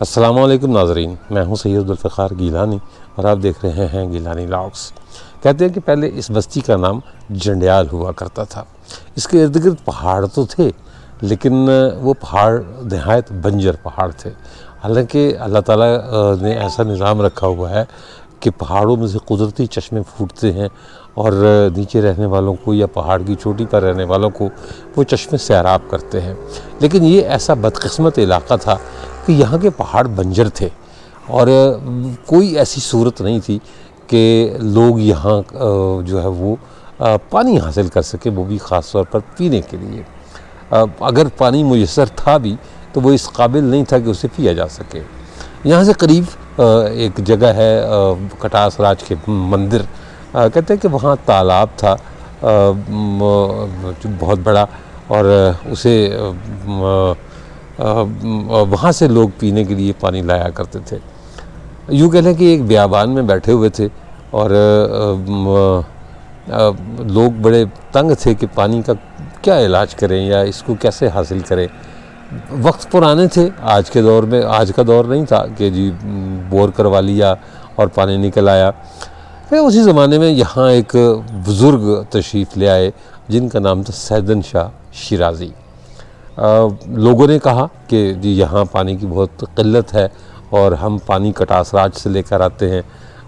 السلام علیکم ناظرین، میں ہوں سید عبدالفقار گیلانی اور آپ دیکھ رہے ہیں گیلانی لاگس۔ کہتے ہیں کہ پہلے اس بستی کا نام جنڈیال ہوا کرتا تھا۔ اس کے ارد گرد پہاڑ تو تھے لیکن وہ پہاڑ نہایت بنجر پہاڑ تھے۔ حالانکہ اللہ تعالیٰ نے ایسا نظام رکھا ہوا ہے کہ پہاڑوں میں سے قدرتی چشمے پھوٹتے ہیں اور نیچے رہنے والوں کو یا پہاڑ کی چوٹی پر رہنے والوں کو وہ چشمے سیراب کرتے ہیں۔ لیکن یہ ایسا بدقسمت علاقہ تھا کہ یہاں کے پہاڑ بنجر تھے اور کوئی ایسی صورت نہیں تھی کہ لوگ یہاں جو ہے وہ پانی حاصل کر سکے، وہ بھی خاص طور پر پینے کے لیے۔ اگر پانی میسر تھا بھی تو وہ اس قابل نہیں تھا کہ اسے پیا جا سکے۔ یہاں سے قریب ایک جگہ ہے کٹاس راج کے مندر، کہتے ہیں کہ وہاں تالاب تھا جو بہت بڑا، اور اسے وہاں سے لوگ پینے کے لیے پانی لایا کرتے تھے۔ یوں کہہ لیں کہ ایک بیابان میں بیٹھے ہوئے تھے اور لوگ بڑے تنگ تھے کہ پانی کا کیا علاج کریں یا اس کو کیسے حاصل کریں۔ وقت پرانے تھے، آج کے دور میں آج کا دور نہیں تھا کہ جی بور کروا لیا اور پانی نکل آیا۔ پھر اسی زمانے میں یہاں ایک بزرگ تشریف لے آئے جن کا نام تھا سیدن شاہ شیرازی۔ لوگوں نے کہا کہ جی یہاں پانی کی بہت قلت ہے اور ہم پانی کٹاس راج سے لے کر آتے ہیں،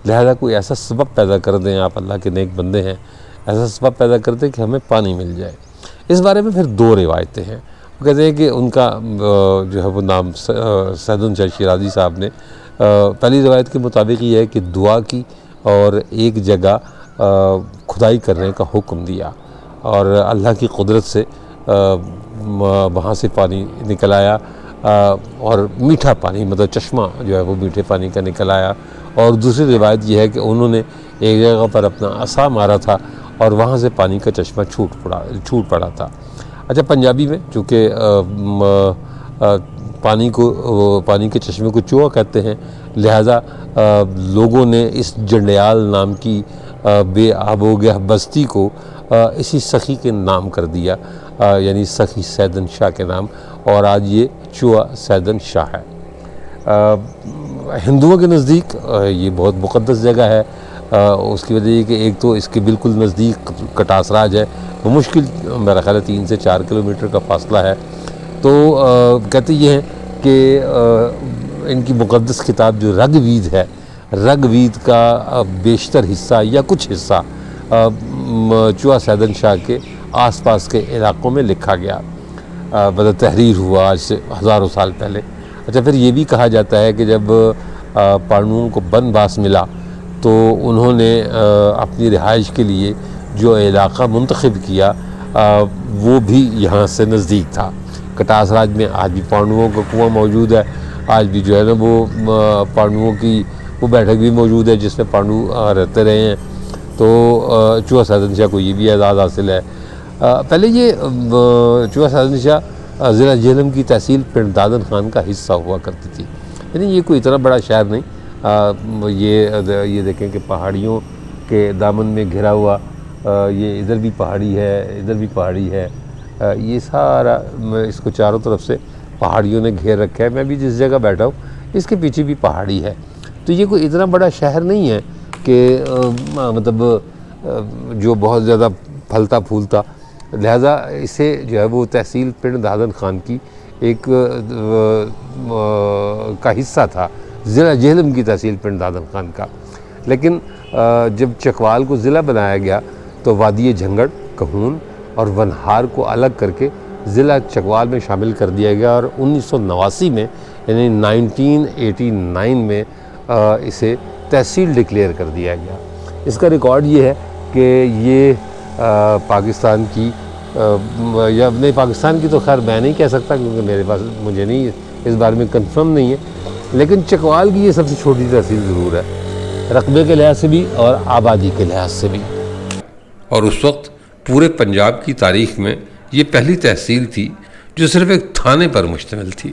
لہذا کوئی ایسا سبب پیدا کر دیں، آپ اللہ کے نیک بندے ہیں، ایسا سبب پیدا کر دیں کہ ہمیں پانی مل جائے۔ اس بارے میں پھر دو روایتیں ہیں۔ وہ کہتے ہیں کہ ان کا جو ہے وہ نام سیدن شاہ شیرازی صاحب نے پہلی روایت کے مطابق یہ ہے کہ دعا کی اور ایک جگہ کھدائی کرنے کا حکم دیا اور اللہ کی قدرت سے وہاں سے پانی نکل آیا اور میٹھا پانی، مطلب چشمہ جو ہے وہ میٹھے پانی کا نکل آیا۔ اور دوسری روایت یہ ہے کہ انہوں نے ایک جگہ پر اپنا عصا مارا تھا اور وہاں سے پانی کا چشمہ چھوٹ پڑا تھا۔ اچھا، پنجابی میں چونکہ پانی کے چشمے کو چوہا کہتے ہیں، لہٰذا لوگوں نے اس جنڈیال نام کی بے آب و گیا بستی کو اسی سخی کے نام کر دیا، یعنی سخی سیدن شاہ کے نام، اور آج یہ چوہا سیدن شاہ ہے۔ ہندوؤں کے نزدیک یہ بہت مقدس جگہ ہے۔ اس کی وجہ یہ کہ ایک تو اس کے بالکل نزدیک کٹاس راج ہے، وہ مشکل میرا خیال ہے 3 سے 4 کلومیٹر کا فاصلہ ہے۔ تو کہتے یہ ہیں کہ ان کی مقدس کتاب جو رگ وید ہے، رگ وید کا بیشتر حصہ یا کچھ حصہ چوہا سیدن شاہ کے آس پاس کے علاقوں میں لکھا گیا، مطلب تحریر ہوا آج سے ہزاروں سال پہلے۔ اچھا، پھر یہ بھی کہا جاتا ہے کہ جب پانڈوؤں کو بنواس ملا تو انہوں نے اپنی رہائش کے لیے جو علاقہ منتخب کیا وہ بھی یہاں سے نزدیک تھا۔ کٹاس راج میں آج بھی پانڈوؤں کا کنواں موجود ہے، آج بھی جو ہے نا وہ پانڈوؤں کی وہ بیٹھک بھی موجود ہے جس میں پانڈو رہتے رہے ہیں۔ تو چوہا سیدن شاہ کو یہ بھی اعزاز حاصل ہے۔ پہلے یہ چوہا سیدن شاہ ضلع جہلم کی تحصیل پنڈ دادن خان کا حصہ ہوا کرتی تھی، یعنی یہ کوئی اتنا بڑا شہر نہیں۔ یہ دیکھیں کہ پہاڑیوں کے دامن میں گھرا ہوا، یہ ادھر بھی پہاڑی ہے، ادھر بھی پہاڑی ہے، یہ سارا اس کو چاروں طرف سے پہاڑیوں نے گھیر رکھا ہے۔ میں بھی جس جگہ بیٹھا ہوں اس کے پیچھے بھی پہاڑی ہے، تو یہ کوئی اتنا بڑا شہر نہیں ہے کہ مطلب جو بہت زیادہ پھلتا پھولتا، لہٰذا اسے جو ہے وہ تحصیل پنڈ دادن خان کی ایک کا حصہ تھا، ضلع جہلم کی تحصیل پنڈ دادن خان کا۔ لیکن جب چکوال کو ضلع بنایا گیا تو وادی جھنگڑ، کہون اور ونہار کو الگ کر کے ضلع چکوال میں شامل کر دیا گیا، اور 1989 میں یعنی 1989 میں اسے تحصیل ڈکلیئر کر دیا گیا۔ اس کا ریکارڈ یہ ہے کہ یہ پاکستان کی یا نہیں، پاکستان کی تو خیر میں نہیں کہہ سکتا کیونکہ میرے پاس مجھے نہیں اس بارے میں کنفرم نہیں ہے، لیکن چکوال کی یہ سب سے چھوٹی تحصیل ضرور ہے، رقبے کے لحاظ سے بھی اور آبادی کے لحاظ سے بھی۔ اور اس وقت پورے پنجاب کی تاریخ میں یہ پہلی تحصیل تھی جو صرف ایک تھانے پر مشتمل تھی۔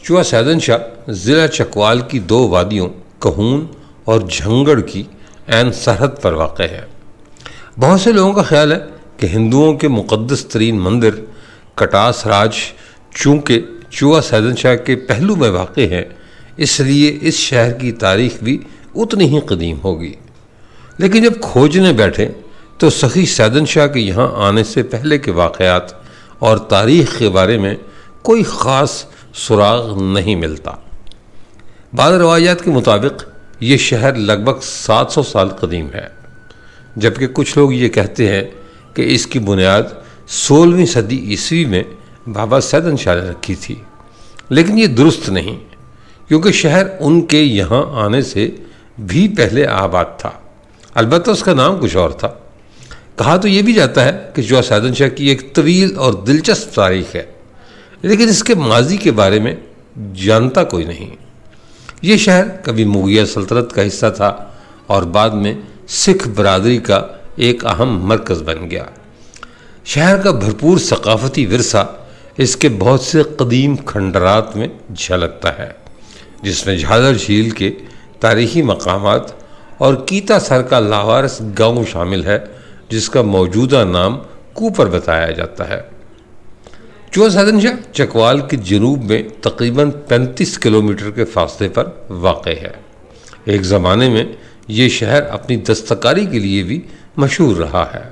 چوہا سیدن شاہ ضلع چکوال کی 2 وادیوں کہون اور جھنگڑ کی عین سرحد پر واقع ہے۔ بہت سے لوگوں کا خیال ہے کہ ہندوؤں کے مقدس ترین مندر کٹاس راج چونکہ چوا سیدن شاہ کے پہلو میں واقع ہیں، اس لیے اس شہر کی تاریخ بھی اتنی ہی قدیم ہوگی۔ لیکن جب کھوجنے بیٹھے تو سخی سیدن شاہ کے یہاں آنے سے پہلے کے واقعات اور تاریخ کے بارے میں کوئی خاص سراغ نہیں ملتا۔ بعض روایات کے مطابق یہ شہر لگ بھگ 700 سال قدیم ہے، جبکہ کچھ لوگ یہ کہتے ہیں کہ اس کی بنیاد 16ویں صدی عیسوی میں بابا سیدن شاہ نے رکھی تھی، لیکن یہ درست نہیں، کیونکہ شہر ان کے یہاں آنے سے بھی پہلے آباد تھا، البتہ اس کا نام کچھ اور تھا۔ کہا تو یہ بھی جاتا ہے کہ چوا سیدن شاہ کی ایک طویل اور دلچسپ تاریخ ہے، لیکن اس کے ماضی کے بارے میں جانتا کوئی نہیں۔ یہ شہر کبھی مغلیہ سلطنت کا حصہ تھا اور بعد میں سکھ برادری کا ایک اہم مرکز بن گیا۔ شہر کا بھرپور ثقافتی ورثہ اس کے بہت سے قدیم کھنڈرات میں جھلکتا ہے، جس میں جھالر جھیل کے تاریخی مقامات اور کیتا سر کا لاوارث گاؤں شامل ہے، جس کا موجودہ نام کوپر بتایا جاتا ہے۔ چوا سیدن شاہ چکوال کے جنوب میں تقریباً 35 کلومیٹر کے فاصلے پر واقع ہے۔ ایک زمانے میں یہ شہر اپنی دستکاری کے لیے بھی مشہور رہا ہے،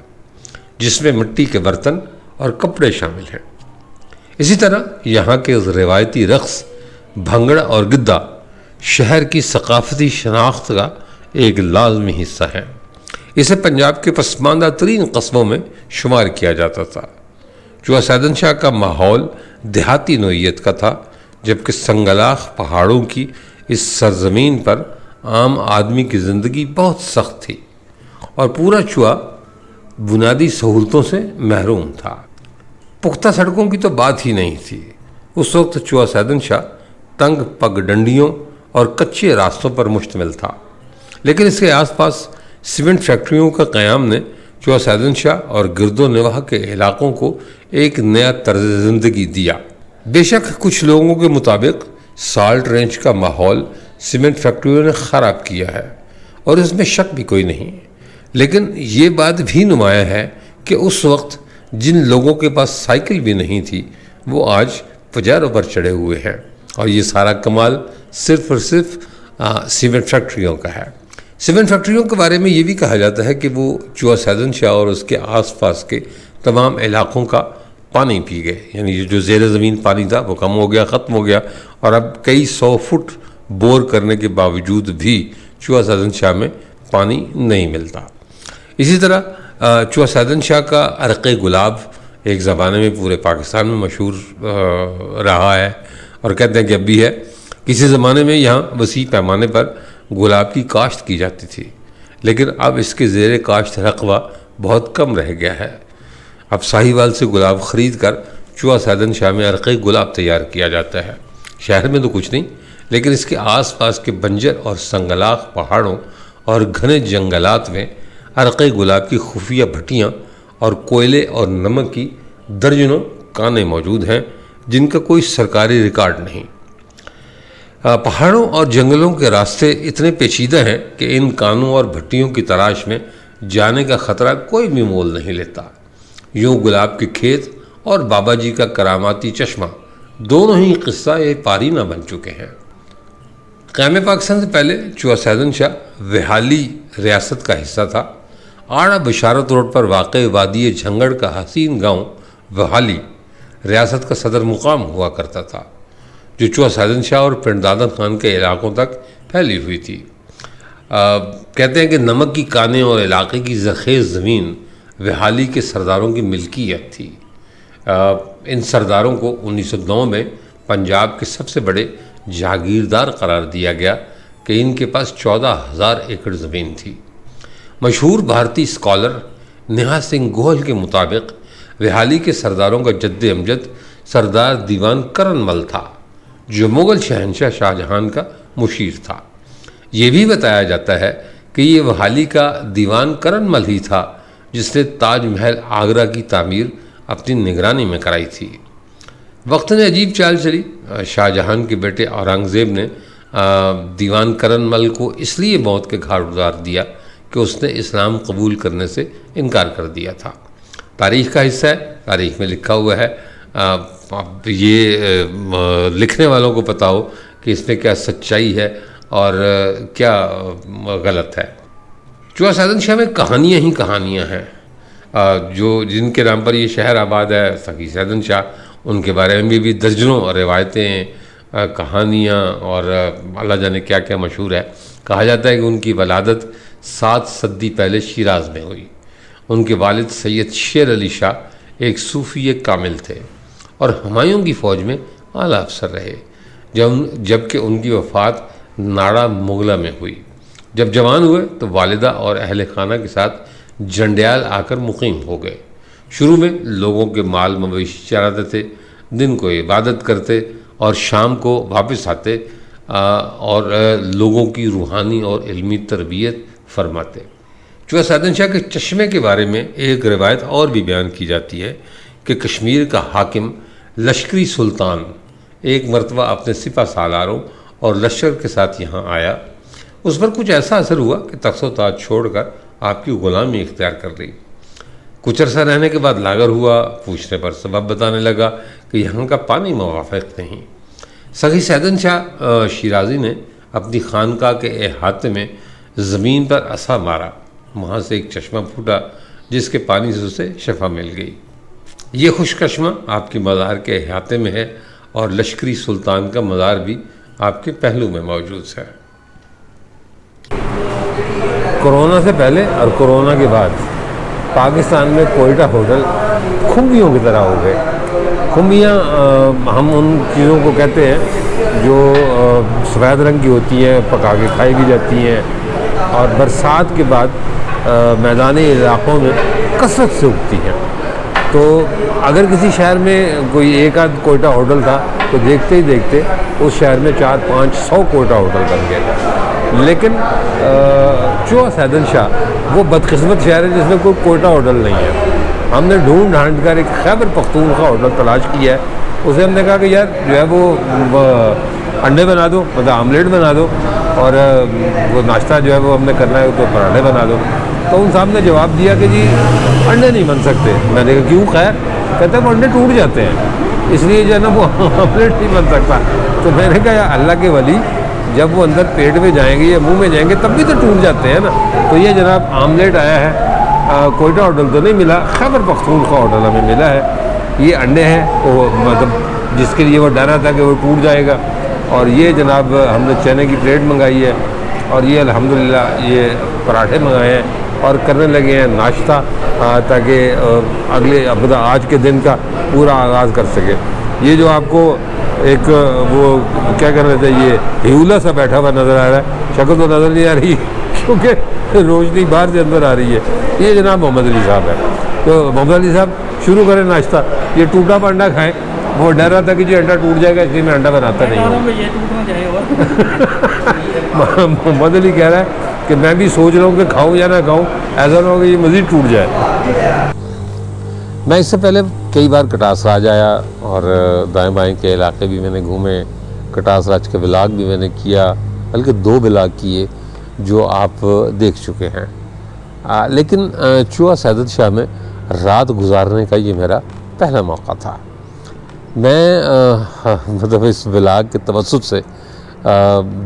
جس میں مٹی کے برتن اور کپڑے شامل ہیں۔ اسی طرح یہاں کے روایتی رقص بھنگڑا اور گدھا شہر کی ثقافتی شناخت کا ایک لازمی حصہ ہے۔ اسے پنجاب کے پسماندہ ترین قصبوں میں شمار کیا جاتا تھا۔ چوا سیدن شاہ کا ماحول دیہاتی نوعیت کا تھا، جبکہ سنگلاخ پہاڑوں کی اس سرزمین پر عام آدمی کی زندگی بہت سخت تھی اور پورا چوا بنیادی سہولتوں سے محروم تھا۔ پختہ سڑکوں کی تو بات ہی نہیں تھی۔ اس وقت چوا سیدن شاہ تنگ پگ ڈنڈیوں اور کچے راستوں پر مشتمل تھا، لیکن اس کے آس پاس سیمنٹ فیکٹریوں کا قیام نے چوا سیدن شاہ اور گرد و نواح کے علاقوں کو ایک نیا طرز زندگی دیا۔ بے شک کچھ لوگوں کے مطابق سالٹ رینج کا ماحول سیمنٹ فیکٹریوں نے خراب کیا ہے، اور اس میں شک بھی کوئی نہیں، لیکن یہ بات بھی نمایاں ہے کہ اس وقت جن لوگوں کے پاس سائیکل بھی نہیں تھی وہ آج پجاروں پر چڑھے ہوئے ہیں، اور یہ سارا کمال صرف اور صرف سیمنٹ فیکٹریوں کا ہے۔ سیمنٹ فیکٹریوں کے بارے میں یہ بھی کہا جاتا ہے کہ وہ چوا سیدن شاہ اور اس کے آس پاس کے تمام علاقوں کا پانی پی گئے، یعنی جو زیر زمین پانی تھا وہ کم ہو گیا، ختم ہو گیا، اور اب کئی 100 فٹ بور کرنے کے باوجود بھی چوا سیدن شاہ میں پانی نہیں ملتا۔ اسی طرح چوا سیدن شاہ کا عرق گلاب ایک زمانے میں پورے پاکستان میں مشہور رہا ہے، اور کہتے ہیں کہ اب بھی ہے۔ کسی زمانے میں یہاں وسیع پیمانے پر گلاب کی کاشت کی جاتی تھی، لیکن اب اس کے زیر کاشت رقبہ بہت کم رہ گیا ہے۔ اب ساہیوال سے گلاب خرید کر چوا سیدن شاہ میں عرق گلاب تیار کیا جاتا ہے۔ شہر میں تو کچھ نہیں، لیکن اس کے آس پاس کے بنجر اور سنگلاخ پہاڑوں اور گھنے جنگلات میں عرق گلاب کی خفیہ بھٹیاں اور کوئلے اور نمک کی درجنوں کانیں موجود ہیں، جن کا کوئی سرکاری ریکارڈ نہیں۔ پہاڑوں اور جنگلوں کے راستے اتنے پیچیدہ ہیں کہ ان کانوں اور بھٹیوں کی تلاش میں جانے کا خطرہ کوئی بھی مول نہیں لیتا۔ یوں گلاب کے کھیت اور بابا جی کا کراماتی چشمہ دونوں ہی قصہ پارینہ بن چکے ہیں۔ قیام پاکستان سے پہلے چوا سیدن شاہ وہالی ریاست کا حصہ تھا۔ آڑا بشارت روڈ پر واقع وادی جھنگڑ کا حسین گاؤں وہالی ریاست کا صدر مقام ہوا کرتا تھا، جو چوا سیدن شاہ اور پنڈدادن خان کے علاقوں تک پھیلی ہوئی تھی۔ کہتے ہیں کہ نمک کی کانیں اور علاقے کی زرخیز زمین وہالی کے سرداروں کی ملکیت تھی۔ ان سرداروں کو 1909 میں پنجاب کے سب سے بڑے جاگیردار قرار دیا گیا کہ ان کے پاس 14,000 ایکڑ زمین تھی۔ مشہور بھارتی اسکالر نیہا سنگھ گوہل کے مطابق وہالی کے سرداروں کا جد امجد سردار دیوان کرن مل تھا، جو مغل شہنشاہ شاہ جہان کا مشیر تھا۔ یہ بھی بتایا جاتا ہے کہ یہ وہالی کا دیوان کرن مل ہی تھا جس نے تاج محل آگرہ کی تعمیر اپنی نگرانی میں کرائی تھی۔ وقت نے عجیب چال چلی۔ شاہ جہان کے بیٹے اورنگزیب نے دیوان کرن مل کو اس لیے موت کے گھاٹ اتار دیا کہ اس نے اسلام قبول کرنے سے انکار کر دیا تھا۔ تاریخ کا حصہ ہے، تاریخ میں لکھا ہوا ہے اب یہ لکھنے والوں کو پتہ ہو کہ اس میں کیا سچائی ہے اور کیا غلط ہے۔ چوہا سیدن شاہ میں کہانیاں ہی کہانیاں ہیں، جن کے نام پر یہ شہر آباد ہے، سخی سیدن شاہ، ان کے بارے میں بھی درجنوں روایتیں، کہانیاں اور اللہ جانے کیا کیا مشہور ہے۔ کہا جاتا ہے کہ ان کی ولادت 7 صدی پہلے شیراز میں ہوئی۔ ان کے والد سید شیر علی شاہ ایک صوفی کامل تھے اور ہمایوں کی فوج میں اعلیٰ افسر رہے، جبکہ ان کی وفات ناڑا مغلہ میں ہوئی۔ جب جوان ہوئے تو والدہ اور اہل خانہ کے ساتھ جنڈیال آ کر مقیم ہو گئے۔ شروع میں لوگوں کے مال مویشی چراتے تھے، دن کو عبادت کرتے اور شام کو واپس آتے اور لوگوں کی روحانی اور علمی تربیت فرماتے۔ چوہا سیدن شاہ کے چشمے کے بارے میں ایک روایت اور بھی بیان کی جاتی ہے کہ کشمیر کا حاکم لشکری سلطان ایک مرتبہ اپنے سپہ سالاروں اور لشکر کے ساتھ یہاں آیا۔ اس پر کچھ ایسا اثر ہوا کہ تخت و تاج چھوڑ کر آپ کی غلامی اختیار کر لی۔ کچھ عرصہ رہنے کے بعد لاغر ہوا، پوچھنے پر سبب بتانے لگا کہ یہاں کا پانی موافق نہیں۔ سخی سیدن شاہ شیرازی نے اپنی خانقاہ کے احاطے میں زمین پر عصا مارا، وہاں سے ایک چشمہ پھوٹا جس کے پانی سے اسے شفا مل گئی۔ یہ خشک چشمہ آپ کی مزار کے احاطے میں ہے اور لشکری سلطان کا مزار بھی آپ کے پہلو میں موجود ہے۔ کورونا سے پہلے اور کورونا کے بعد پاکستان میں کوئٹہ ہوٹل کھمبیوں کی طرح ہو گئے۔ کھمبیاں ہم ان چیزوں کو کہتے ہیں جو سفید رنگ کی ہوتی ہیں، پکا کے کھائی بھی جاتی ہیں اور برسات کے بعد میدانی علاقوں میں کثرت سے اگتی ہیں۔ تو اگر کسی شہر میں کوئی ایک آدھ کوئٹہ ہوٹل تھا تو دیکھتے ہی دیکھتے اس شہر میں 400-500 کوئٹہ ہوٹل بن گئے۔ لیکن چوہا سیدن شاہ وہ بدقسمت شہر ہے جس میں کوئی کوئٹہ ہوٹل نہیں ہے۔ ہم نے ڈھونڈ ڈھانڈ کر ایک خیبر پختونخوا ہوٹل تلاش کیا ہے۔ اسے ہم نے کہا کہ یار جو ہے وہ انڈے بنا دو، مطلب آملیٹ بنا دو، اور وہ ناشتہ جو ہے وہ ہم نے کرنا ہے تو پراٹھے بنا دو۔ تو ان صاحب نے جواب دیا کہ جی انڈے نہیں بن سکتے۔ میں نے کہا کیوں؟ خیر، کہتے ہیں وہ انڈے ٹوٹ جاتے ہیں، اس لیے جو ہے نا وہ آملیٹ نہیں بن سکتا۔ تو میں نے کہا یا اللہ کے ولی، جب وہ اندر پیٹ میں جائیں گے یا منہ میں جائیں گے تب بھی تو ٹوٹ جاتے ہیں نا۔ تو یہ جناب آملیٹ آیا ہے، کوئٹہ ہوٹل تو نہیں ملا، خیبر پختونخوا ہوٹل ہمیں ملا ہے۔ یہ انڈے ہیں، وہ مطلب جس کے لیے وہ ڈر رہا تھا کہ وہ ٹوٹ جائے گا، اور یہ جناب ہم نے چنے کی پلیٹ منگائی ہے، اور یہ الحمدللہ یہ پراٹھے منگائے ہیں اور کرنے لگے ہیں ناشتہ تاکہ اگلے آج کے دن کا پورا آغاز کر سکے۔ یہ جو آپ کو ایک وہ کیا کر رہے تھے، یہ ہیولا سا بیٹھا ہوا نظر آ رہا ہے، شکل تو نظر نہیں آ رہی کیونکہ روشنی باہر سے اندر آ رہی ہے، یہ جناب محمد علی صاحب ہے۔ تو محمد علی صاحب شروع کریں ناشتہ، یہ ٹوٹا ہوا انڈا کھائیں، وہ ڈر رہا تھا کہ جو انڈا ٹوٹ جائے گا اس لیے میں انڈا بناتا نہیں ہوں۔ محمد علی کہہ رہا ہے کہ میں بھی سوچ رہا ہوں کہ کھاؤں یا نہ کھاؤں، ایسا نہ ہو کہ یہ مزید ٹوٹ جائے۔ میں اس سے پہلے کئی بار کٹاس راج آیا اور دائیں بائیں کے علاقے بھی میں نے گھومے، کٹاس راج کے ولاگ بھی میں نے کیا، بلکہ 2 ولاگ کیے جو آپ دیکھ چکے ہیں۔ لیکن چوہا سیدن شاہ میں رات گزارنے کا یہ میرا پہلا موقع تھا۔ میں مطلب اس ولاگ کے توسط سے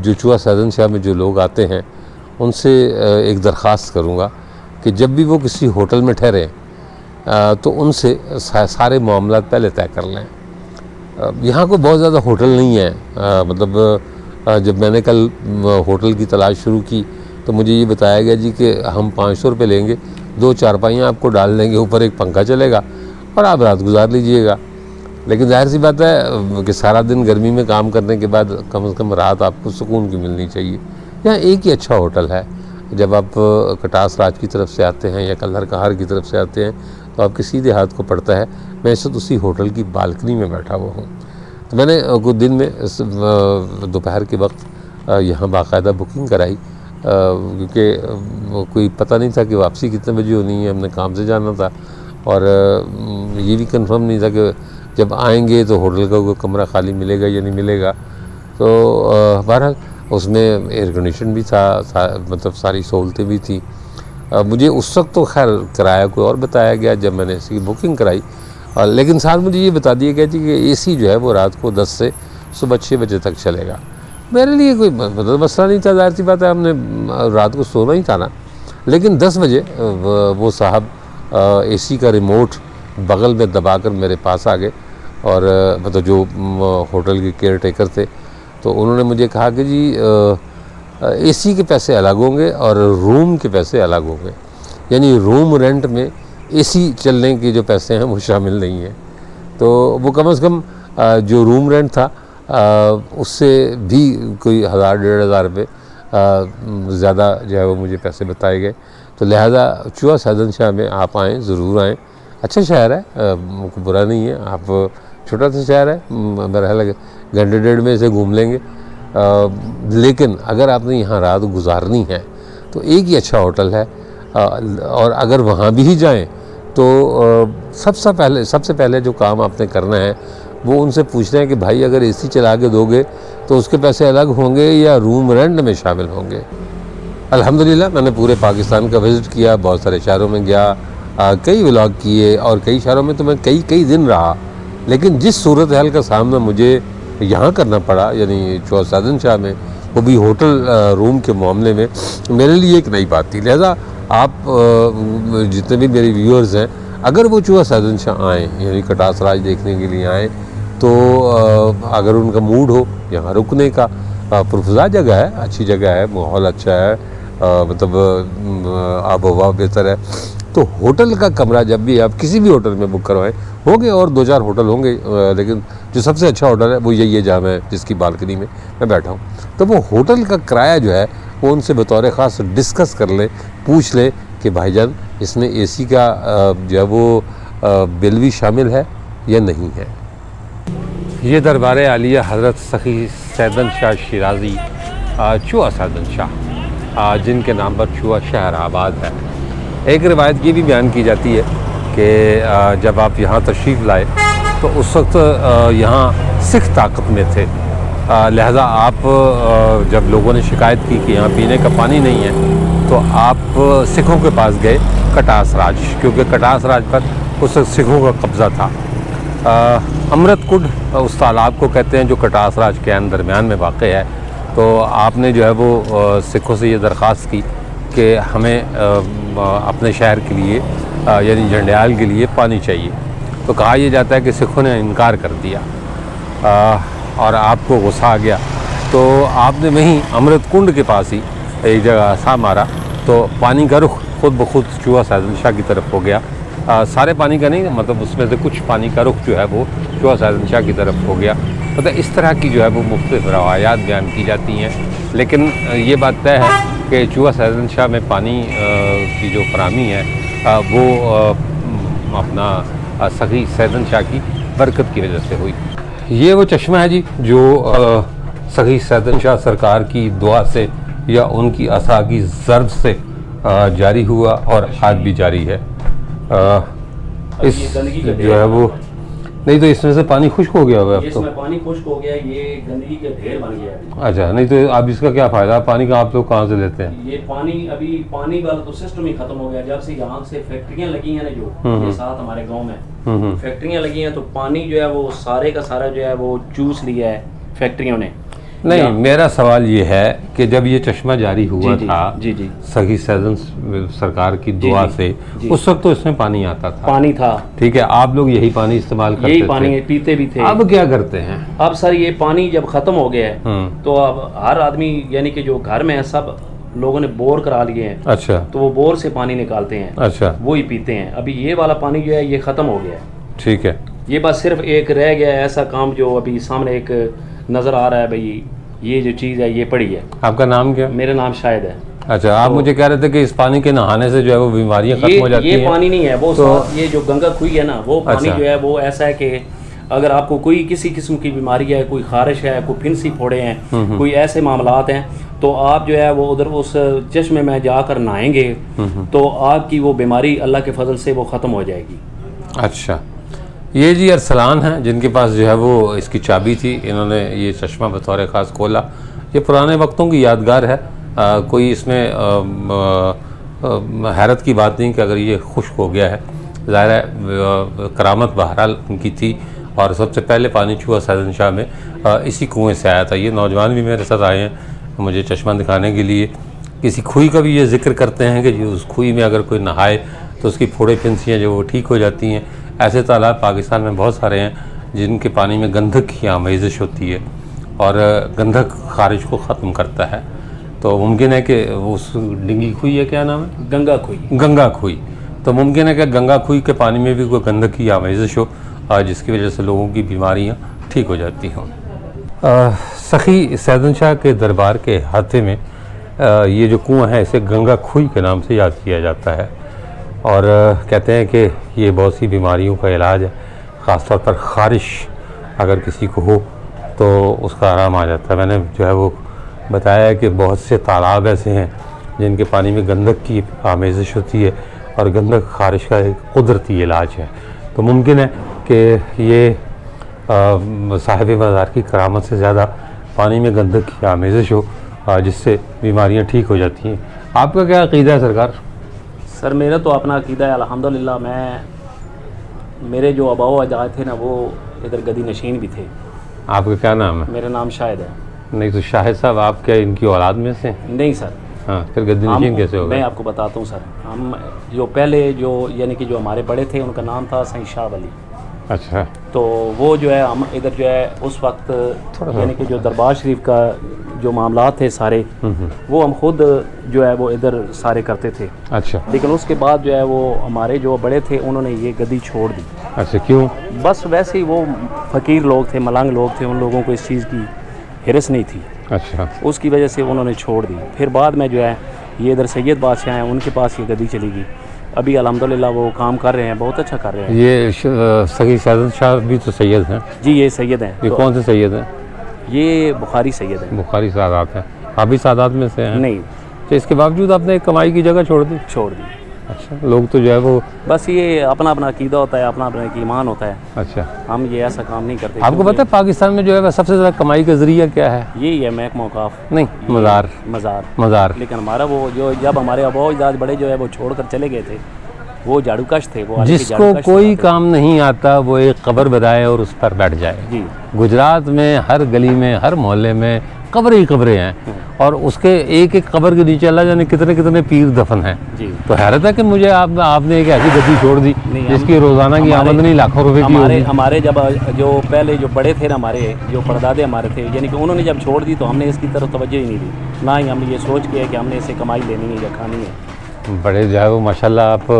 جو چوہا سیدن شاہ میں جو لوگ آتے ہیں ان سے ایک درخواست کروں گا کہ جب بھی وہ کسی ہوٹل میں ٹھہریں تو ان سے سارے معاملات پہلے طے کر لیں۔ یہاں کوئی بہت زیادہ ہوٹل نہیں ہے، مطلب جب میں نے کل ہوٹل کی تلاش شروع کی تو مجھے یہ بتایا گیا جی کہ ہم 500 روپے لیں گے، 2 چارپائیاں آپ کو ڈال دیں گے، اوپر ایک پنکھا چلے گا اور آپ رات گزار لیجئے گا۔ لیکن ظاہر سی بات ہے کہ سارا دن گرمی میں کام کرنے کے بعد کم از کم رات آپ کو سکون کی ملنی چاہیے۔ یہاں ایک ہی اچھا ہوٹل ہے، جب آپ کٹاس راج کی طرف سے آتے ہیں یا کلہر کہار کی طرف سے آتے ہیں تو آپ کے سیدھے ہاتھ کو پڑتا ہے۔ میں اس وقت اسی ہوٹل کی بالکنی میں بیٹھا ہوا ہوں۔ تو میں نے کچھ دن میں دوپہر کے وقت یہاں باقاعدہ بکنگ کرائی، کیونکہ کوئی پتہ نہیں تھا کہ واپسی کتنے بجے ہونی ہے، ہم نے کام سے جانا تھا، اور یہ بھی کنفرم نہیں تھا کہ جب آئیں گے تو ہوٹل کا کوئی کمرہ خالی ملے گا یا نہیں ملے گا۔ تو بہرحال اس میں ایئر کنڈیشن بھی تھا، مطلب ساری سہولتیں بھی تھیں۔ مجھے اس وقت تو خیر کرایہ کوئی اور بتایا گیا، جب میں نے اس کی بکنگ کرائی لیکن ساتھ مجھے یہ بتا دیا گیا کہ اے سی جو ہے وہ رات کو 10 سے صبح 6 بجے تک چلے گا. میرے لیے کوئی مطلب مسئلہ نہیں تھا، ظاہر سی بات ہے ہم نے رات کو سونا ہی تھا نا. لیکن 10 بجے وہ صاحب اے سی کا ریموٹ بغل میں دبا کر میرے پاس آ گئے، اور مطلب جو ہوٹل کے کیئر ٹیکر تھے، تو انہوں نے مجھے کہا کہ جی اے سی کے پیسے الگ ہوں گے اور روم کے پیسے الگ ہوں گے، یعنی روم رینٹ میں اے سی چلنے کے جو پیسے ہیں وہ شامل نہیں ہیں. تو وہ کم از کم جو روم رینٹ تھا اس سے بھی کوئی 1000-1500 روپے زیادہ جو ہے وہ مجھے پیسے بتائے گئے. تو لہٰذا چوہا سیدن شاہ میں آپ آئیں، ضرور آئیں. اچھا شہر ہے، برا نہیں ہے. آپ چھوٹا سا شہر ہے، میرا خیال ہے گھنٹے ڈیڑھ میں اسے گھوم لیں گے. لیکن اگر آپ نے یہاں رات گزارنی ہے تو ایک ہی اچھا ہوٹل ہے، اور اگر وہاں بھی جائیں تو سب سے پہلے جو کام آپ نے کرنا ہے وہ ان سے پوچھنا ہے کہ بھائی اگر اے سی چلا کے دو گے تو اس کے پیسے الگ ہوں گے یا روم رینٹ میں شامل ہوں گے. الحمدللہ میں نے پورے پاکستان کا وزٹ کیا، بہت سارے شہروں میں گیا، کئی ولاگ کیے، اور کئی شہروں میں تو میں کئی دن رہا. لیکن جس صورتحال کا سامنا مجھے یہاں کرنا پڑا، یعنی چوہا سیدن شاہ میں، وہ بھی ہوٹل روم کے معاملے میں، میرے لیے ایک نئی بات تھی. لہذا آپ جتنے بھی میری ویورز ہیں، اگر وہ چوہا سیدن شاہ آئیں، یعنی کٹاس راج دیکھنے کے لیے آئیں، تو اگر ان کا موڈ ہو یہاں رکنے کا، پرفضا جگہ ہے، اچھی جگہ ہے، ماحول اچھا ہے، مطلب آب و ہوا بہتر ہے، تو ہوٹل کا کمرہ جب بھی آپ کسی بھی ہوٹل میں بک کروائیں، ہوں گے اور 2-4 ہوٹل ہوں گے، لیکن جو سب سے اچھا ہوٹل ہے وہ یہی ہے جہاں میں جس کی بالکنی میں بیٹھا ہوں. تو وہ ہوٹل کا کرایہ جو ہے وہ ان سے بطور خاص ڈسکس کر لیں، پوچھ لیں کہ بھائی جان اس میں اے سی کا جو ہے وہ بل بھی شامل ہے یا نہیں ہے. یہ دربار عالیہ حضرت سخی سیدن شاہ شیرازی چوہا سیدن شاہ، جن کے نام پر چوہا شہر آباد ہے. ایک روایت یہ بھی بیان کی جاتی ہے کہ جب آپ یہاں تشریف لائے تو اس وقت یہاں سکھ طاقت میں تھے، لہذا آپ جب لوگوں نے شکایت کی کہ یہاں پینے کا پانی نہیں ہے تو آپ سکھوں کے پاس گئے، کٹاس راج، کیونکہ کٹاس راج پر اس وقت سکھوں کا قبضہ تھا. امرت کنڈ اس تالاب کو کہتے ہیں جو کٹاس راج کے درمیان میں واقع ہے. تو آپ نے جو ہے وہ سکھوں سے یہ درخواست کی کہ ہمیں اپنے شہر کے لیے یعنی جھنڈیال کے لیے پانی چاہیے. تو کہا یہ جاتا ہے کہ سکھوں نے انکار کر دیا اور آپ کو غصہ آ گیا، تو آپ نے وہیں امرت کنڈ کے پاس ہی ایک جگہ سا مارا، تو پانی کا رخ خود بخود چوہا سیدن شاہ کی طرف ہو گیا. سارے پانی کا نہیں، مطلب اس میں سے کچھ پانی کا رخ جو ہے وہ چوہا سیدن شاہ کی طرف ہو گیا. مطلب اس طرح کی جو ہے وہ مختلف روایات بیان کی جاتی ہیں، لیکن یہ بات طے ہے کہ چوہا سیدن شاہ میں پانی کی جو فراہمی ہے وہ اپنا سخی سیدن شاہ کی برکت کی وجہ سے ہوئی. یہ وہ چشمہ ہے جی جو سخی سیدن شاہ سرکار کی دعا سے یا ان کی عصا کی ضرب سے جاری ہوا اور آج بھی جاری ہے. اس جو ہے وہ نہیں تو اس میں سے پانی خشک ہو گیا ہوگا، اب تو اس میں پانی خشک ہو گیا، یہ گندگی کے ڈھیر بن گیا ہے. اچھا، نہیں تو اب اس کا کیا فائدہ؟ پانی کا آپ لوگ کہاں سے لیتے ہیں؟ یہ پانی ابھی پانی والا تو سسٹم ہی ختم ہو گیا. جب سے یہاں سے فیکٹریاں لگی ہیں نا، جو یہ ساتھ ہمارے گاؤں میں فیکٹریاں لگی ہیں، تو پانی جو ہے وہ سارے کا سارا جو ہے وہ چوس لیا ہے فیکٹریوں نے. نہیں، میرا سوال یہ ہے کہ جب یہ چشمہ جاری ہوا تھا سخی سیدن سرکار کی دعا سے، اس وقت تو اس میں پانی آتا تھا، پانی تھا، ٹھیک ہے، آپ لوگ یہی پانی استعمال کرتے تھے، یہی پانی پیتے بھی تھے. اب کیا کرتے ہیں؟ اب سر یہ پانی جب ختم ہو گیا ہے تو اب ہر آدمی یعنی کہ جو گھر میں ہے سب لوگوں نے بور کرا لیے ہیں. اچھا، تو وہ بور سے پانی نکالتے ہیں، اچھا، وہی پیتے ہیں. ابھی یہ والا پانی جو ہے یہ ختم ہو گیا ہے. ٹھیک ہے، یہ بس صرف ایک رہ گیا ہے ایسا کام جو ابھی سامنے ایک نظر آ رہا ہے. بھئی یہ جو چیز ہے یہ پڑی ہے. آپ کا نام کیا؟ میرا نام شاہد ہے. اچھا، آپ مجھے کہہ رہے تھے کہ اس پانی کے نہانے سے جو ہے وہ بیماریاں ختم ہو جاتی ہیں. یہ پانی نہیں ہے وہ، یہ جو گنگا کھوئی ہے نا، وہ پانی جو ہے وہ ایسا ہے کہ اگر آپ کو کوئی کسی قسم کی بیماری ہے، کوئی خارش ہے، کوئی پھنسی پھوڑے ہیں، کوئی ایسے معاملات ہیں، تو آپ جو ہے وہ ادھر اس چشمے میں جا کر نہائیں گے تو آپ کی وہ بیماری اللہ کے فضل سے وہ ختم ہو جائے گی. اچھا، یہ جی ارسلان ہیں جن کے پاس جو ہے وہ اس کی چابی تھی، انہوں نے یہ چشمہ بطور خاص کھولا. یہ پرانے وقتوں کی یادگار ہے، کوئی اس میں حیرت کی بات نہیں کہ اگر یہ خشک ہو گیا ہے. ظاہر ہے کرامت بہرحال ان کی تھی، اور سب سے پہلے پانی چھوا سیدن شاہ میں اسی کنویں سے آیا تھا۔ یہ نوجوان بھی میرے ساتھ آئے ہیں مجھے چشمہ دکھانے کے لیے۔ کسی کھوئی کا بھی یہ ذکر کرتے ہیں کہ اس کھوئی میں اگر کوئی نہائے تو اس کی پھوڑے پھنسیاں جو وہ ٹھیک ہو جاتی ہیں۔ ایسے تالاب پاکستان میں بہت سارے ہیں جن کے پانی میں گندھک کی آمیزش ہوتی ہے، اور گندھک خارج کو ختم کرتا ہے۔ تو ممکن ہے کہ اس ڈنگی کھوئی ہے، کیا نام ہے؟ گنگا کھوئی۔ گنگا کھوئی۔ تو ممکن ہے کہ گنگا کھوئی کے پانی میں بھی کوئی گندھک کی آمیزش ہو، جس کی وجہ سے لوگوں کی بیماریاں ٹھیک ہو جاتی ہوں۔ سخی سیدن شاہ کے دربار کے احاطے میں یہ جو کنواں ہے اسے گنگا کھوئی کے نام سے یاد کیا جاتا ہے، اور کہتے ہیں کہ یہ بہت سی بیماریوں کا علاج ہے، خاص طور پر خارش اگر کسی کو ہو تو اس کا آرام آ جاتا ہے۔ میں نے جو ہے وہ بتایا ہے کہ بہت سے تالاب ایسے ہیں جن کے پانی میں گندھک کی آمیزش ہوتی ہے، اور گندھک خارش کا ایک قدرتی علاج ہے۔ تو ممکن ہے کہ یہ صاحب مزار کی کرامت سے زیادہ پانی میں گندھک کی آمیزش ہو، جس سے بیماریاں ٹھیک ہو جاتی ہیں۔ آپ کا کیا عقیدہ ہے سرکار؟ سر میرا تو اپنا عقیدہ ہے الحمدللہ، میرے جو آبا و اجداد تھے نا وہ ادھر گدی نشین بھی تھے۔ آپ کا کیا نام ہے؟ میرا نام شاہد ہے۔ نہیں تو شاہد صاحب آپ کیا ان کی اولاد میں سے؟ نہیں سر، ہاں، پھر گدی نشین کیسے ہو میں گئے؟ آپ کو بتاتا ہوں سر، ہم جو پہلے جو یعنی کہ جو ہمارے بڑے تھے ان کا نام تھا سید شاہ ولی۔ اچھا، تو وہ جو ہے ہم ادھر جو ہے اس وقت یعنی کہ جو دربار شریف کا جو معاملات تھے سارے وہ ہم خود جو ہے وہ ادھر سارے کرتے تھے، اچھا لیکن اس کے بعد جو ہے وہ ہمارے جو بڑے تھے انہوں نے یہ گدی چھوڑ دی۔ اچھا، کیوں؟ بس ویسے ہی وہ فقیر لوگ تھے، ملنگ لوگ تھے، ان لوگوں کو اس چیز کی ہرس نہیں تھی، اچھا، اس کی وجہ سے انہوں نے چھوڑ دی۔ پھر بعد میں جو ہے یہ ادھر سید بادشاہ ہیں ان کے پاس یہ گدی چلی گئی، ابھی الحمدللہ وہ کام کر رہے ہیں، بہت اچھا کر رہے ہیں۔ یہ سخی سیدن شاہ بھی تو سید ہیں؟ جی یہ سید ہیں۔ یہ تو کون سے سید ہیں؟ یہ بخاری سید ہیں۔ بخاری سادات ہیں؟ آپ بھی سادات میں سے ہیں؟ نہیں، تو اس کے باوجود آپ نے ایک کمائی کی جگہ چھوڑ دی؟ چھوڑ دی۔ اچھا، لوگ تو جو ہے وہ بس یہ اپنا اپنا عقیدہ ہوتا ہے، اپنا اپنا ایک ایمان ہوتا ہے، اچھا، ہم یہ ایسا کام نہیں کرتے۔ آپ کو پتہ ہے پاکستان میں جو ہے وہ سب سے زیادہ کمائی کا ذریعہ کیا ہے؟ یہی ہے محکمہ اوقاف، نہیں، مزار۔ مزار۔ لیکن ہمارا وہ جو جب ہمارے آبا و اجداد بڑے جو ہے وہ چھوڑ کر چلے گئے تھے وہ جھاڑو کش تھے، وہ جس کو کوئی کام نہیں آتا وہ ایک قبر بنائے اور اس پر بیٹھ جائے۔ جی گجرات میں ہر گلی میں ہر محلے میں قبریں ہی قبریں ہیں، اور اس کے ایک ایک قبر کے نیچے اللہ جانے کتنے کتنے پیر دفن ہیں۔ جی تو حیرت ہے کہ مجھے آپ نے ایک ایسی گدی چھوڑ دی جس کی روزانہ کی آمدنی لاکھوں روپے کی ہوگی۔ ہمارے جب جو پہلے جو بڑے تھے نا ہمارے جو پردادے ہمارے تھے، یعنی کہ انہوں نے جب چھوڑ دی تو ہم نے اس کی طرف توجہ ہی نہیں دی، نہ ہی ہم نے یہ سوچ کیا کہ ہم نے اسے کمائی لینی ہے یا کھانی ہے۔ بڑے جو ہے وہ ماشاءاللہ آپ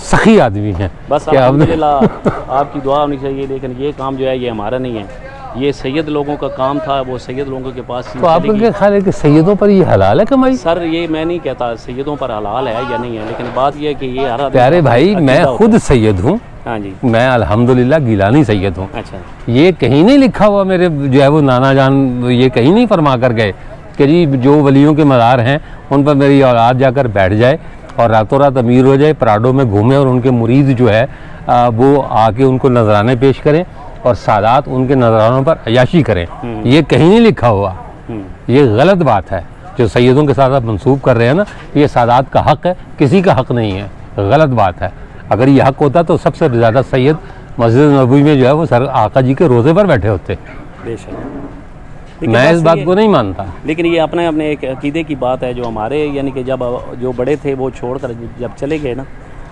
سخی آدمی ہیں۔ بس الحمدللہ آپ کی دعا ہونی چاہیے، لیکن یہ کام جو ہے یہ ہمارا نہیں ہے، یہ سید لوگوں کا کام تھا، وہ سید لوگوں کے پاس تو آپ کا کیا خیال ہے کہ سیدوں پر یہ حلال ہے کمائی؟ سر یہ میں نہیں کہتا سیدوں پر حلال ہے یا نہیں ہے، لیکن بات یہ ہے کہ یہ ہر آدمی پیارے بھائی میں خود سید ہوں، ہاں جی، میں الحمدللہ گیلانی سید ہوں۔ اچھا، یہ کہیں نہیں لکھا ہوا میرے جو ہے وہ نانا جان یہ کہیں نہیں فرما کر گئے کہ جی جو ولیوں کے مزار ہیں ان پر میری اولاد جا کر بیٹھ جائے اور راتوں رات امیر ہو جائے، پراڈو میں گھومے، اور ان کے مرید جو ہے وہ آ کے ان کو نذرانے پیش کریں اور سادات ان کے نذرانوں پر عیاشی کریں۔ یہ کہیں نہیں لکھا ہوا، یہ غلط بات ہے جو سیدوں کے ساتھ آپ منسوب کر رہے ہیں نا، یہ سادات کا حق ہے، کسی کا حق نہیں ہے، غلط بات ہے۔ اگر یہ حق ہوتا تو سب سے زیادہ سید مسجد نبوی میں جو ہے وہ سر آقا جی کے روزے پر بیٹھے ہوتے۔ بے شک، میں اس بات کو نہیں مانتا، لیکن یہ اپنے ایک عقیدے کی بات ہے جو ہمارے یعنی کہ جب جو بڑے تھے وہ چھوڑ کر جب چلے گئے نا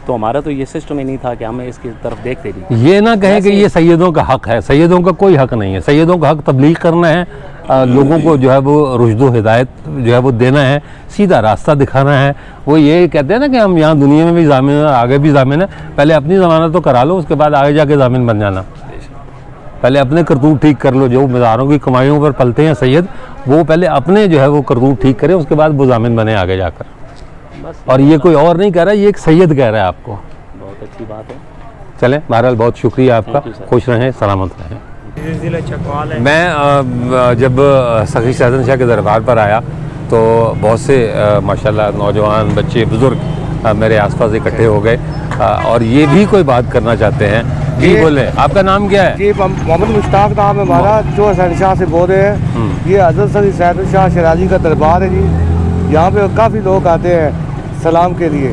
تو ہمارا تو یہ سسٹم ہی نہیں تھا کہ ہمیں اس کی طرف دیکھتے بھی۔ یہ نہ کہیں کہ یہ سیدوں کا حق ہے، سیدوں کا کوئی حق نہیں ہے۔ سیدوں کا حق تبلیغ کرنا ہے، لوگوں کو جو ہے وہ رشد و ہدایت جو ہے وہ دینا ہے، سیدھا راستہ دکھانا ہے۔ وہ یہ کہتے ہیں نا کہ ہم یہاں دنیا میں بھی ضامن ہیں، آگے بھی ضامن ہیں، پہلے اپنی ضمانت تو کرا لو، اس کے بعد آگے جا کے ضامن بن جانا۔ پہلے اپنے کرتوت ٹھیک کر لو، جو مزاروں کی کمائیوں پر پلتے ہیں سید، وہ پہلے اپنے جو ہے وہ کرتوت ٹھیک کریں، اس کے بعد وہ ضامن بنے آگے جا کر۔ اور یہ کوئی اور نہیں کہہ رہا، یہ ایک سید کہہ رہا ہے آپ کو۔ بہت اچھی بات ہے۔ چلیں بہرحال بہت شکریہ آپ کا، خوش رہیں، سلامت رہیں۔ میں جب سخی سیدن شاہ کے دربار پر آیا تو بہت سے ماشاءاللہ نوجوان بچے بزرگ میرے آس پاس اکٹھے ہو گئے اور یہ بھی کوئی بات کرنا چاہتے ہیں۔ جی بولیں، آپ کا نام کیا ہے؟ جی محمد مشتاق نام ہے ہمارا، جو حسین شاہ سے بول رہے ہیں۔ یہ حضرت سخی سیدن شاہ شیرازی کا دربار ہے جی، یہاں پہ کافی لوگ آتے ہیں سلام کے لیے۔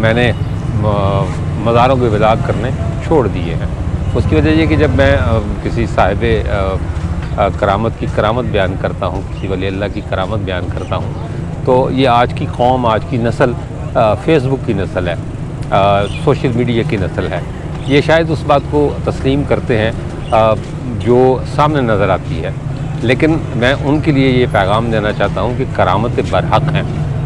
میں نے مزاروں کے ولاگ کرنے چھوڑ دیے ہیں. اس کی وجہ یہ کہ جب میں کسی صاحب کرامت کی کرامت بیان کرتا ہوں, کسی ولی اللہ کی کرامت بیان کرتا ہوں, تو یہ آج کی قوم, آج کی نسل فیس بک کی نسل ہے, سوشل میڈیا کی نسل ہے. یہ شاید اس بات کو تسلیم کرتے ہیں جو سامنے نظر آتی ہے, لیکن میں ان کے لیے یہ پیغام دینا چاہتا ہوں کہ کرامت برحق ہیں,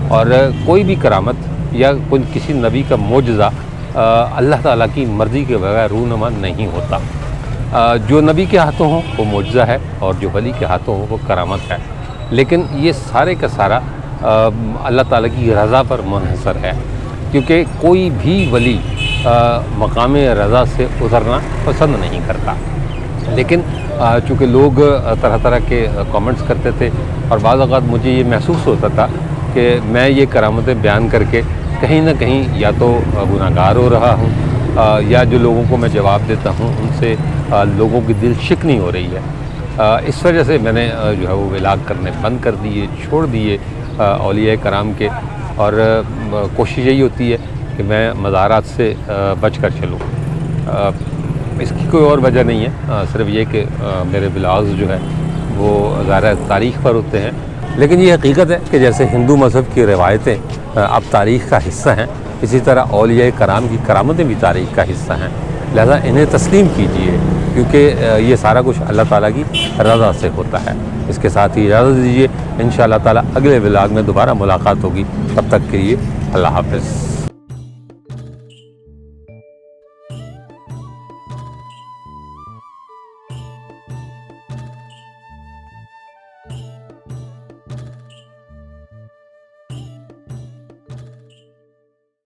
اور کوئی بھی کرامت یا کوئی کسی نبی کا معجزہ اللہ تعالیٰ کی مرضی کے بغیر رونما نہیں ہوتا. جو نبی کے ہاتھوں ہو وہ معجزہ ہے, اور جو ولی کے ہاتھوں ہو وہ کرامت ہے. لیکن یہ سارے کا سارا اللہ تعالیٰ کی رضا پر منحصر ہے, کیونکہ کوئی بھی ولی مقام رضا سے اترنا پسند نہیں کرتا. لیکن چونکہ لوگ طرح طرح کے کامنٹس کرتے تھے, اور بعض اوقات مجھے یہ محسوس ہوتا تھا کہ میں یہ کرامتیں بیان کر کے کہیں نہ کہیں یا تو گناہگار ہو رہا ہوں, یا جو لوگوں کو میں جواب دیتا ہوں ان سے لوگوں کی دل شکنی ہو رہی ہے. اس وجہ سے میں نے جو ہے وہ ولاگ کرنے بند کر دیے, چھوڑ دیے اولیاء کرام کے, اور کوشش یہی ہوتی ہے کہ میں مزارات سے بچ کر چلوں. اس کی کوئی اور وجہ نہیں ہے, صرف یہ کہ میرے ولاگز جو ہے وہ ظاہر تاریخ پر ہوتے ہیں. لیکن یہ حقیقت ہے کہ جیسے ہندو مذہب کی روایتیں اب تاریخ کا حصہ ہیں, اسی طرح اولیاء کرام کی کرامتیں بھی تاریخ کا حصہ ہیں. لہذا انہیں تسلیم کیجیے, کیونکہ یہ سارا کچھ اللہ تعالیٰ کی رضا سے ہوتا ہے. اس کے ساتھ ہی اجازت دیجیے, انشاءاللہ تعالیٰ اگلے ولاگ میں دوبارہ ملاقات ہوگی. تب تک کے لیے اللہ حافظ.